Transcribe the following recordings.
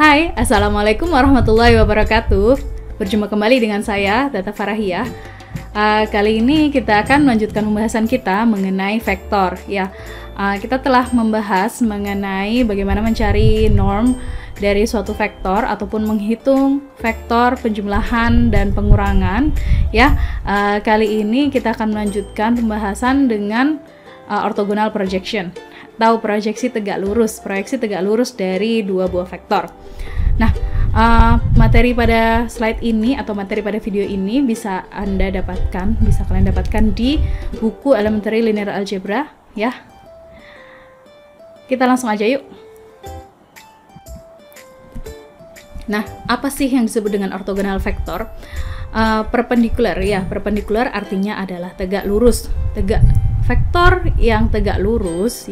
Hai, Assalamualaikum warahmatullahi wabarakatuh. Berjumpa kembali dengan saya, Tata Farahiyah. Kali ini kita akan melanjutkan pembahasan kita mengenai vektor. Kita telah membahas mengenai bagaimana mencari norm dari suatu vektor ataupun menghitung vektor penjumlahan dan pengurangan. Kali ini kita akan melanjutkan pembahasan dengan orthogonal projection atau proyeksi tegak lurus dari dua buah vektor. Nah, materi pada slide ini atau materi pada video ini bisa kalian dapatkan di buku Elementary Linear Algebra ya. Kita langsung aja yuk. Nah, apa sih yang disebut dengan orthogonal vektor? Perpendikular artinya adalah tegak lurus. Vektor yang tegak lurus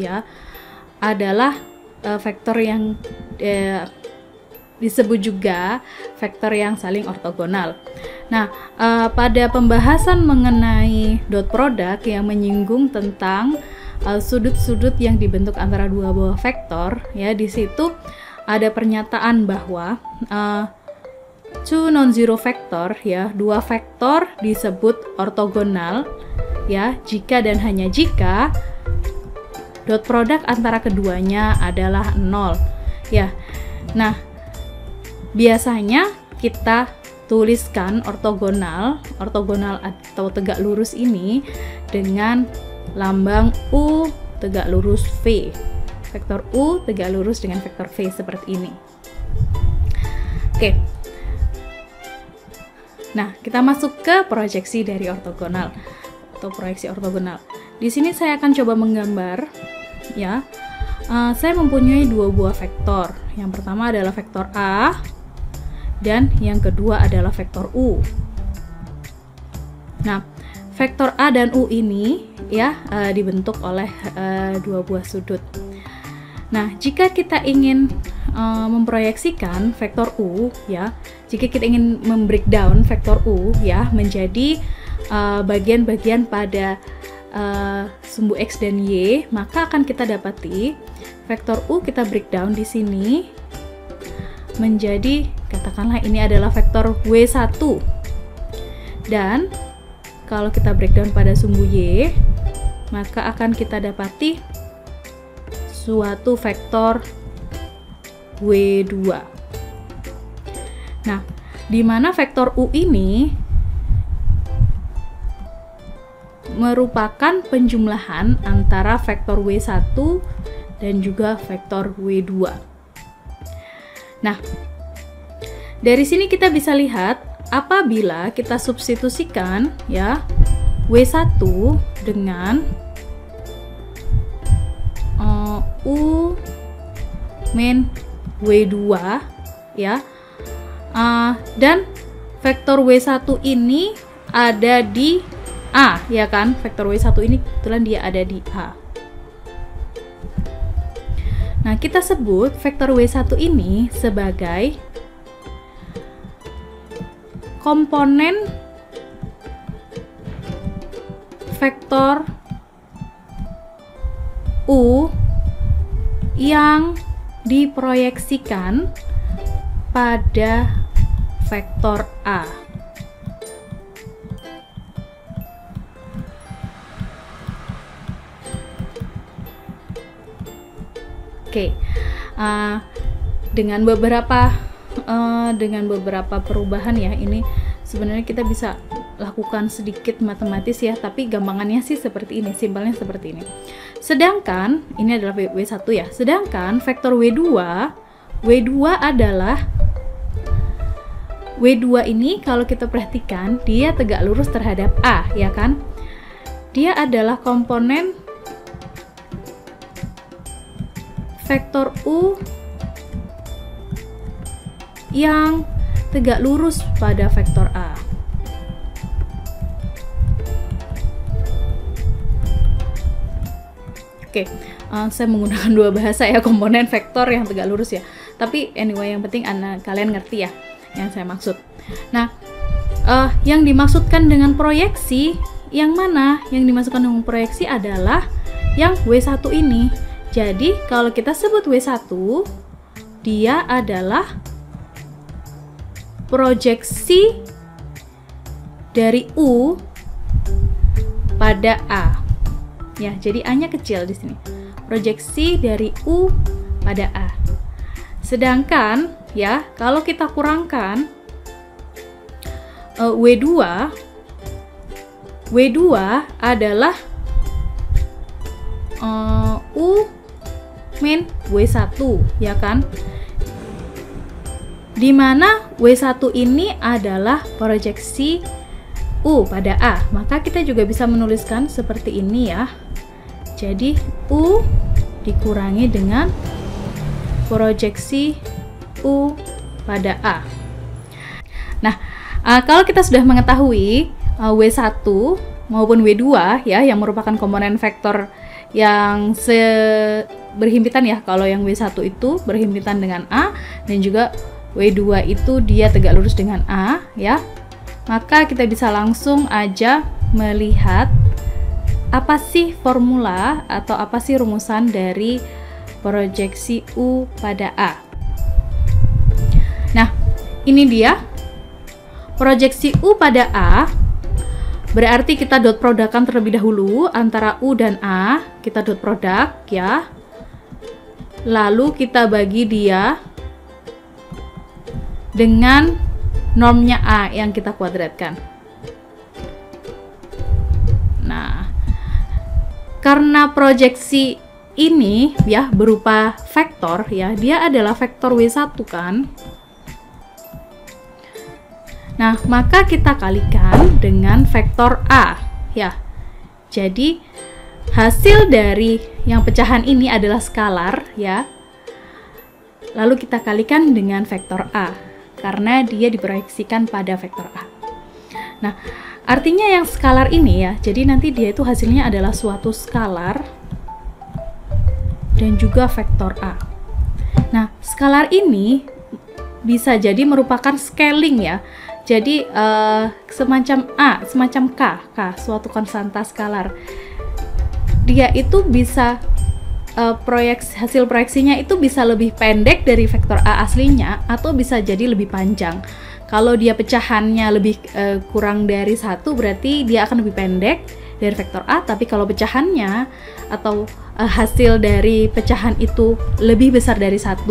adalah vektor yang disebut juga vektor yang saling ortogonal. Nah, pada pembahasan mengenai dot product yang menyinggung tentang sudut-sudut yang dibentuk antara dua buah vektor, di situ ada pernyataan bahwa two non-zero vektor, dua vektor disebut ortogonal, jika dan hanya jika dot product antara keduanya adalah 0. Nah, biasanya kita tuliskan ortogonal atau tegak lurus ini dengan lambang U tegak lurus V. Vektor U tegak lurus dengan vektor V seperti ini. Oke. Nah, kita masuk ke proyeksi dari ortogonal atau proyeksi ortogonal. Di sini saya akan coba menggambar saya mempunyai dua buah vektor. Yang pertama adalah vektor A dan yang kedua adalah vektor U. Nah, vektor A dan U ini dibentuk oleh dua buah sudut. Nah, jika kita ingin memproyeksikan vektor U, jika kita ingin membreakdown vektor U menjadi bagian-bagian pada sumbu X dan Y, maka akan kita dapati vektor U kita breakdown di sini menjadi, katakanlah ini adalah vektor W1, dan kalau kita breakdown pada sumbu Y, maka akan kita dapati suatu vektor W2. Nah, di mana vektor U ini merupakan penjumlahan antara vektor W1 dan juga vektor W2. Nah, dari sini kita bisa lihat apabila kita substitusikan W1 dengan U min W2 dan vektor W1 ini ada di A, vektor W1 ini kebetulan dia ada di A. Nah, kita sebut vektor W1 ini sebagai komponen vektor U yang diproyeksikan pada vektor A. Oke, dengan beberapa perubahan ini sebenarnya kita bisa lakukan sedikit matematis tapi gampangannya sih seperti ini, simpelnya seperti ini. Sedangkan ini adalah W1 sedangkan vektor W2 adalah W2 ini kalau kita perhatikan dia tegak lurus terhadap A, Dia adalah komponen vektor U yang tegak lurus pada vektor A. Oke, saya menggunakan dua bahasa komponen vektor yang tegak lurus Tapi anyway, yang penting kalian ngerti yang saya maksud. Nah, yang dimaksudkan dengan proyeksi yang mana? Yang dimaksudkan dengan proyeksi adalah yang W1 ini. Jadi, kalau kita sebut W1, dia adalah proyeksi dari U pada A. Ya, jadi A-nya kecil di sini. Proyeksi dari U pada A. Sedangkan ya, kalau kita kurangkan W2 adalah U min W1, ya kan? Dimana W1 ini adalah proyeksi U pada A, maka kita juga bisa menuliskan seperti ini ya. Jadi U dikurangi dengan proyeksi U pada A. Nah, kalau kita sudah mengetahui W1 maupun W2 ya, yang merupakan komponen vektor yang berhimpitan ya, kalau yang W1 itu berhimpitan dengan A dan juga W2 itu dia tegak lurus dengan A ya, maka kita bisa langsung aja melihat apa sih formula atau apa sih rumusan dari proyeksi U pada A. Nah, ini dia proyeksi U pada A. Berarti kita dot produkkan terlebih dahulu antara U dan A, kita dot produk ya. Lalu kita bagi dia dengan normnya A yang kita kuadratkan. Nah, karena proyeksi ini ya berupa vektor ya, dia adalah vektor W1 kan. Nah, maka kita kalikan dengan vektor A ya. Jadi hasil dari yang pecahan ini adalah skalar ya. Lalu kita kalikan dengan vektor A karena dia diproyeksikan pada vektor A. Nah, artinya yang skalar ini ya, jadi nanti dia itu hasilnya adalah suatu skalar dan juga vektor A. Nah, skalar ini bisa jadi merupakan scaling ya. Jadi semacam A, semacam K, suatu konstanta skalar. Dia itu bisa hasil proyeksinya itu bisa lebih pendek dari vektor A aslinya atau bisa jadi lebih panjang. Kalau dia pecahannya lebih kurang dari 1, berarti dia akan lebih pendek dari vektor A, tapi kalau pecahannya atau hasil dari pecahan itu lebih besar dari 1,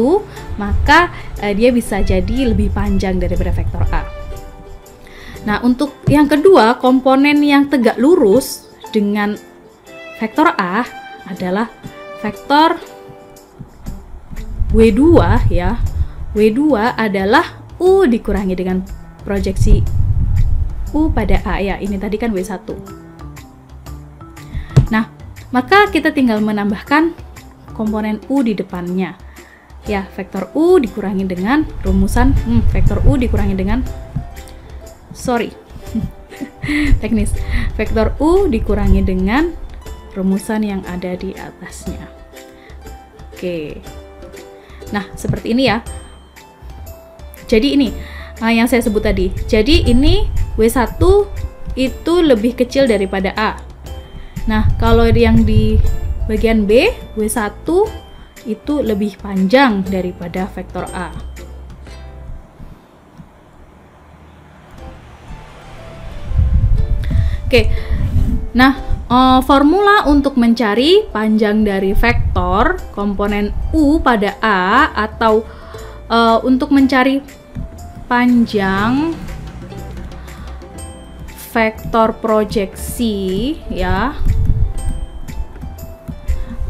maka dia bisa jadi lebih panjang daripada vektor A. Nah, untuk yang kedua, komponen yang tegak lurus dengan vektor A adalah vektor W2 ya. W2 adalah U dikurangi dengan proyeksi U pada A ya. Ini tadi kan W1. Nah, maka kita tinggal menambahkan komponen U di depannya. Ya, vektor U dikurangi dengan rumusan vektor U dikurangi dengan teknis. Vektor U dikurangi dengan rumusan yang ada di atasnya. Oke. Nah, seperti ini ya. Jadi ini yang saya sebut tadi. Jadi ini W1 itu lebih kecil daripada A. Nah, kalau yang di bagian B, W1 itu lebih panjang daripada vektor A. Oke, nah formula untuk mencari panjang dari vektor komponen U pada A atau untuk mencari panjang vektor proyeksi ya,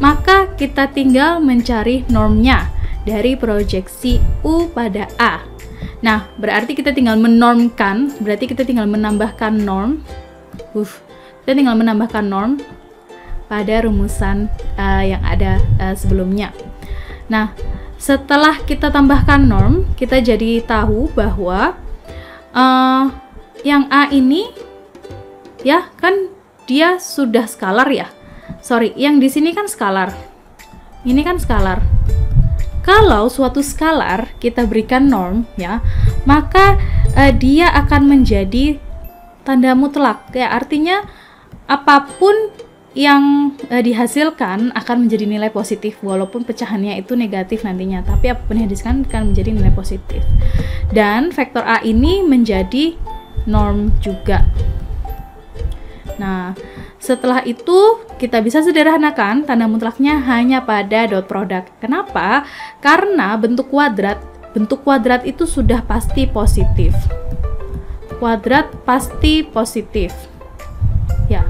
maka kita tinggal mencari normnya dari proyeksi U pada A. Nah, berarti kita tinggal menormkan, berarti kita tinggal menambahkan norm. Kita tinggal menambahkan norm pada rumusan yang ada sebelumnya. Nah, setelah kita tambahkan norm, kita jadi tahu bahwa yang A ini ya kan dia sudah skalar ya. Sorry, yang di sini kan skalar. Ini kan skalar. Kalau suatu skalar kita berikan norm ya, maka dia akan menjadi tanda mutlak ya, artinya apapun yang dihasilkan akan menjadi nilai positif walaupun pecahannya itu negatif nantinya, tapi apapun yang dihasilkan akan menjadi nilai positif. Dan vektor A ini menjadi norm juga. Nah, setelah itu kita bisa sederhanakan tanda mutlaknya hanya pada dot product. Kenapa? Karena bentuk kuadrat itu sudah pasti positif. Kuadrat pasti positif. Ya.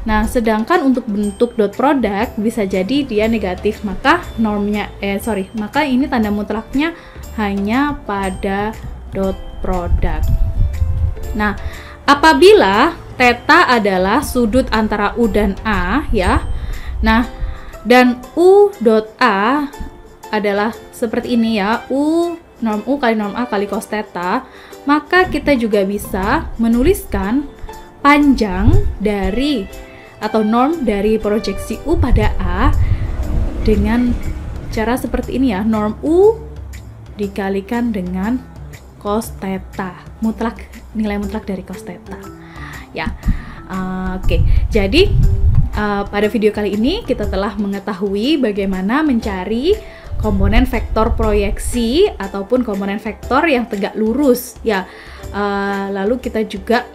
Nah, sedangkan untuk bentuk dot product bisa jadi dia negatif, maka maka ini tanda mutlaknya hanya pada dot product. Nah, apabila theta adalah sudut antara U dan A, ya. Nah, dan U dot A adalah seperti ini ya, norm U kali norm A kali cos theta, maka kita juga bisa menuliskan panjang dari atau norm dari proyeksi U pada A dengan cara seperti ini ya, norm U dikalikan dengan cos theta, nilai mutlak dari cos theta ya. Oke. Jadi pada video kali ini kita telah mengetahui bagaimana mencari komponen vektor proyeksi ataupun komponen vektor yang tegak lurus ya. Lalu kita juga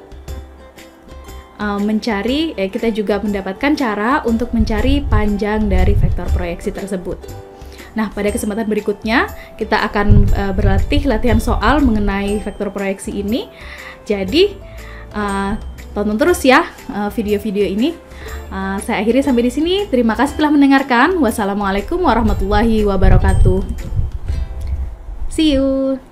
kita juga mendapatkan cara untuk mencari panjang dari vektor proyeksi tersebut. Nah, pada kesempatan berikutnya kita akan berlatih latihan soal mengenai vektor proyeksi ini. Jadi tonton terus ya video-video ini. Saya akhiri sampai di sini. Terima kasih telah mendengarkan. Wassalamualaikum warahmatullahi wabarakatuh. See you.